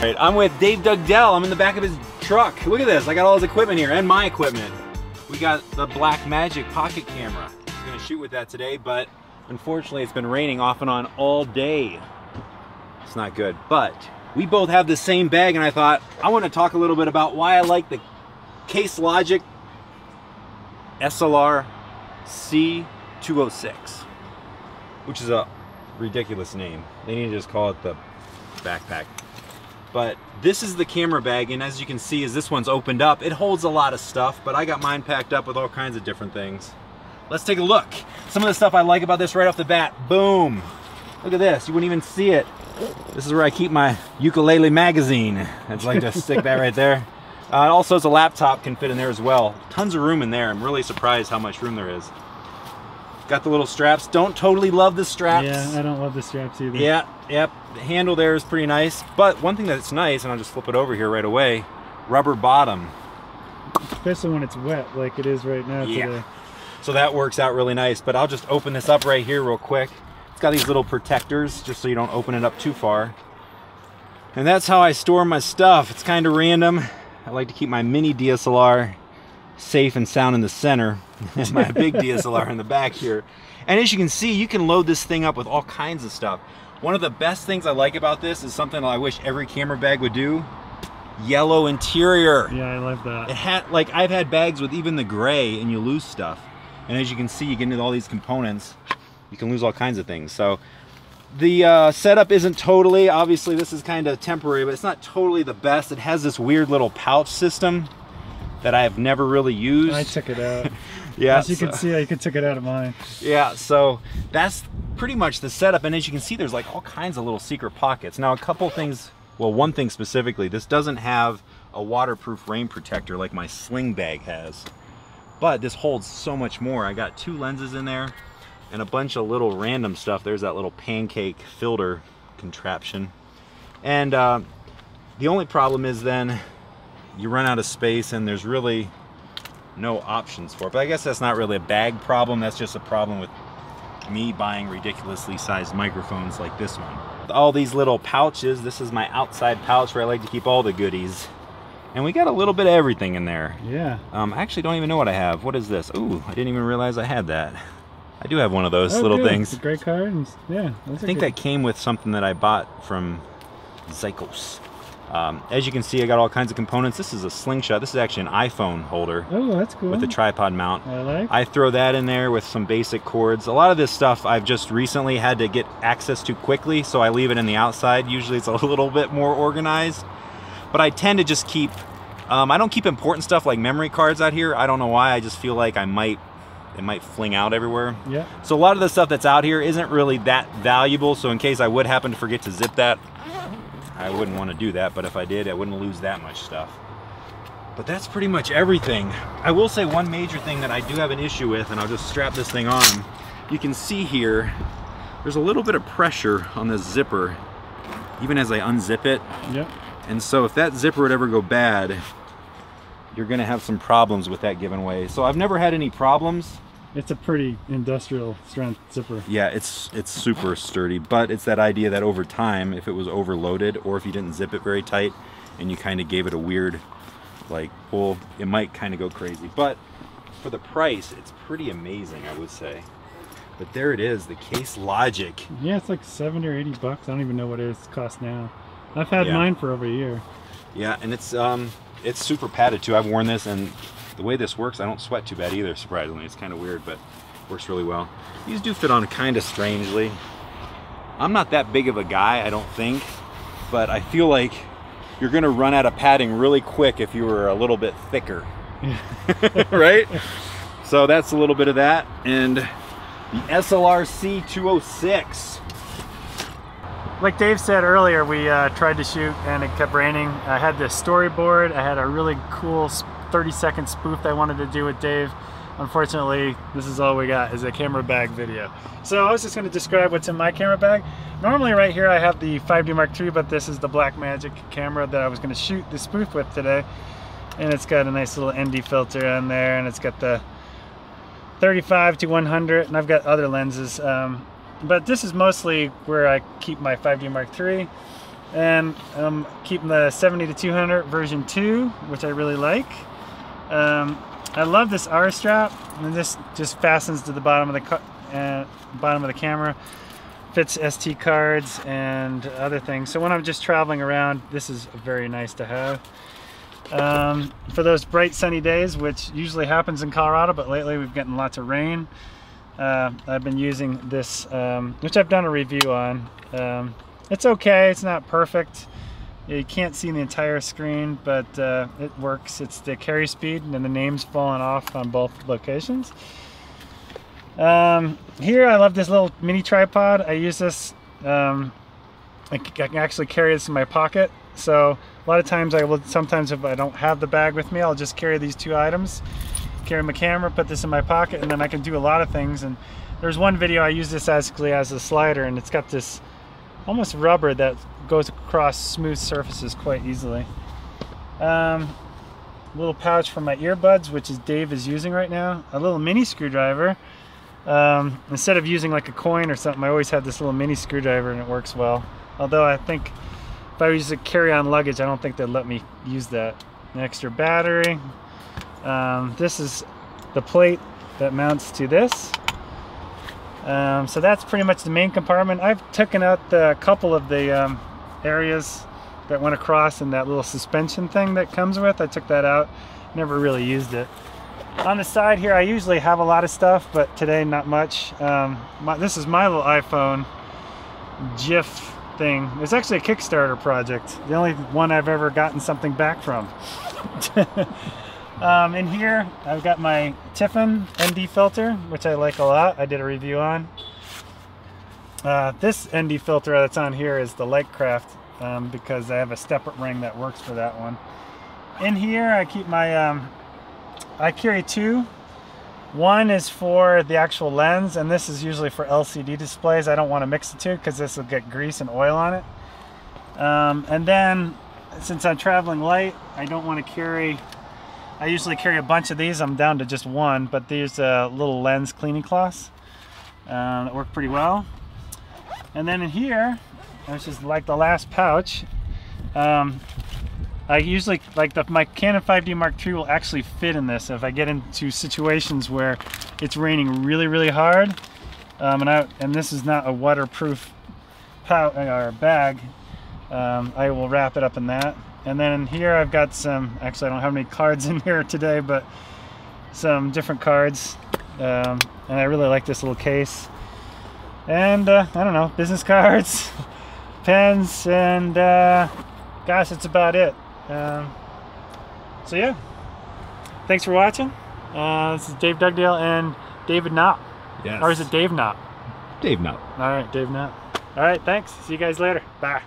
right, I'm with Dave Dugdale. I'm in the back of his truck. Look at this, I got all his equipment here and my equipment. We got the Blackmagic pocket camera. I'm gonna shoot with that today, but unfortunately it's been raining off and on all day. It's not good, but we both have the same bag, and I thought I want to talk a little bit about why I like the CaseLogic SLRC-206, which is a ridiculous name. They need to just call it the backpack. But this is the camera bag, and as you can see, as this one's opened up, it holds a lot of stuff, but I got mine packed up with all kinds of different things. Let's take a look. Some of the stuff I like about this right off the bat. Boom. Look at this. You wouldn't even see it. This is where I keep my ukulele magazine. I'd like to stick that right there. Also, it's a laptop, can fit in there as well. Tons of room in there. I'm really surprised how much room there is. Got the little straps. Don't totally love the straps. Yeah, I don't love the straps either. Yeah, yep. The handle there is pretty nice. But one thing that's nice, and I'll just flip it over here right away, rubber bottom. Especially when it's wet like it is right now today. So that works out really nice. But I'll just open this up right here real quick. It's got these little protectors just so you don't open it up too far. And that's how I store my stuff. It's kind of random. I like to keep my mini DSLR safe and sound in the center. There's my big DSLR in the back here. And as you can see, you can load this thing up with all kinds of stuff. One of the best things I like about this is something I wish every camera bag would do. Yellow interior. Yeah, I love that. It had, like, I've had bags with even the gray and you lose stuff. And as you can see, you get into all these components. You can lose all kinds of things. So the setup isn't totally, obviously this is kind of temporary, but it's not totally the best. It has this weird little pouch system that I have never really used. I took it out. Yeah. As you can see, I took it out of mine. Yeah, so that's pretty much the setup. And as you can see, there's like all kinds of little secret pockets. Now a couple things, well, one thing specifically, this doesn't have a waterproof rain protector like my sling bag has. But this holds so much more. I got 2 lenses in there and a bunch of little random stuff. There's that little pancake filter contraption. And the only problem is then you run out of space and there's really no options for it. But I guess that's not really a bag problem. That's just a problem with me buying ridiculously sized microphones like this one. All these little pouches. This is my outside pouch where I like to keep all the goodies. And we got a little bit of everything in there. Yeah. I actually don't even know what I have. What is this? Ooh, I didn't even realize I had that. I do have one of those little things. It's a great card. And, yeah. I think that came with something that I bought from Zycos. As you can see, I got all kinds of components. This is a slingshot. This is actually an iPhone holder. Oh, that's cool. With a tripod mount. I throw that in there with some basic cords. A lot of this stuff I've just recently had to get access to quickly, so I leave it in the outside. Usually it's a little bit more organized. But I tend to just keep, I don't keep important stuff like memory cards out here. I don't know why. I just feel like it might fling out everywhere. Yeah. So a lot of the stuff that's out here isn't really that valuable. So in case I would happen to forget to zip that, I wouldn't want to do that. But if I did, I wouldn't lose that much stuff. But that's pretty much everything. I will say one major thing that I do have an issue with, and I'll just strap this thing on. You can see here, there's a little bit of pressure on this zipper, even as I unzip it. Yep. And so if that zipper would ever go bad, you're gonna have some problems with that giving way. So I've never had any problems. It's a pretty industrial strength zipper. Yeah, it's super sturdy, but it's that idea that over time, if it was overloaded or if you didn't zip it very tight and you kind of gave it a weird like pull, it might kind of go crazy. But for the price, it's pretty amazing, I would say. But there it is, the CaseLogic. Yeah, it's like 70 or 80 bucks. I don't even know what it costs now. I've had mine for over a year. Yeah, and it's super padded too. I've worn this, and the way this works, I don't sweat too bad either, surprisingly. It's kind of weird, but works really well. These do fit on kind of strangely. I'm not that big of a guy, I don't think, but I feel like you're gonna run out of padding really quick if you were a little bit thicker. Right? So that's a little bit of that. And the SLRC-206. Like Dave said earlier, we tried to shoot and it kept raining. I had this storyboard. I had a really cool 30-second spoof that I wanted to do with Dave. Unfortunately, this is all we got, is a camera bag video. So I was just going to describe what's in my camera bag. Normally right here I have the 5D Mark III, but this is the Blackmagic camera that I was going to shoot the spoof with today. And it's got a nice little ND filter on there, and it's got the 35 to 100, and I've got other lenses. But this is mostly where I keep my 5D Mark III. And I'm keeping the 70-200 version 2, which I really like. I love this R strap, and this just fastens to the bottom of the camera. Fits SD cards and other things. So when I'm just traveling around, this is very nice to have. For those bright sunny days, which usually happens in Colorado, but lately we've gotten lots of rain. I've been using this, which I've done a review on. It's okay, it's not perfect. You can't see the entire screen, but it works. It's the carry speed, and the name's falling off on both locations. Here I love this little mini tripod. I use this, I can actually carry this in my pocket. So a lot of times sometimes if I don't have the bag with me, I'll just carry these two items. Carry my camera, put this in my pocket, and then I can do a lot of things. And there's one video I use this basically as a slider, and it's got this almost rubber that goes across smooth surfaces quite easily. Little pouch for my earbuds, which Dave is using right now. A little mini screwdriver. Instead of using like a coin or something, I always had this little mini screwdriver, and it works well. Although I think if I use a carry-on luggage, I don't think they'd let me use that. An extra battery. This is the plate that mounts to this. So that's pretty much the main compartment. I've taken out a couple of the areas that went across in that little suspension thing that comes with. I took that out. Never really used it. On the side here, I usually have a lot of stuff, but today not much. This is my little iPhone GIF thing. It's actually a Kickstarter project. The only one I've ever gotten something back from. In here, I've got my Tiffin ND filter, which I like a lot. I did a review on. This ND filter that's on here is the Lightcraft, because I have a step ring that works for that one. In here, I keep my, I carry two. One is for the actual lens, and this is usually for LCD displays. I don't want to mix the two because this will get grease and oil on it. And then, since I'm traveling light, I don't want to carry, I usually carry a bunch of these. I'm down to just one, but these little lens cleaning cloths that work pretty well. And then in here, which is like the last pouch, I usually, like my Canon 5D Mark III will actually fit in this if I get into situations where it's raining really, really hard. And this is not a waterproof bag. I will wrap it up in that. And then in here I've got some, actually I don't have any cards in here today, but some different cards. And I really like this little case. And I don't know, business cards, pens, and gosh, that's about it. So yeah, thanks for watching. This is Dave Dugdale and David Knop. Yes. Or is it Dave Knop? Dave Knop. All right, Dave Knop. All right, thanks. See you guys later. Bye.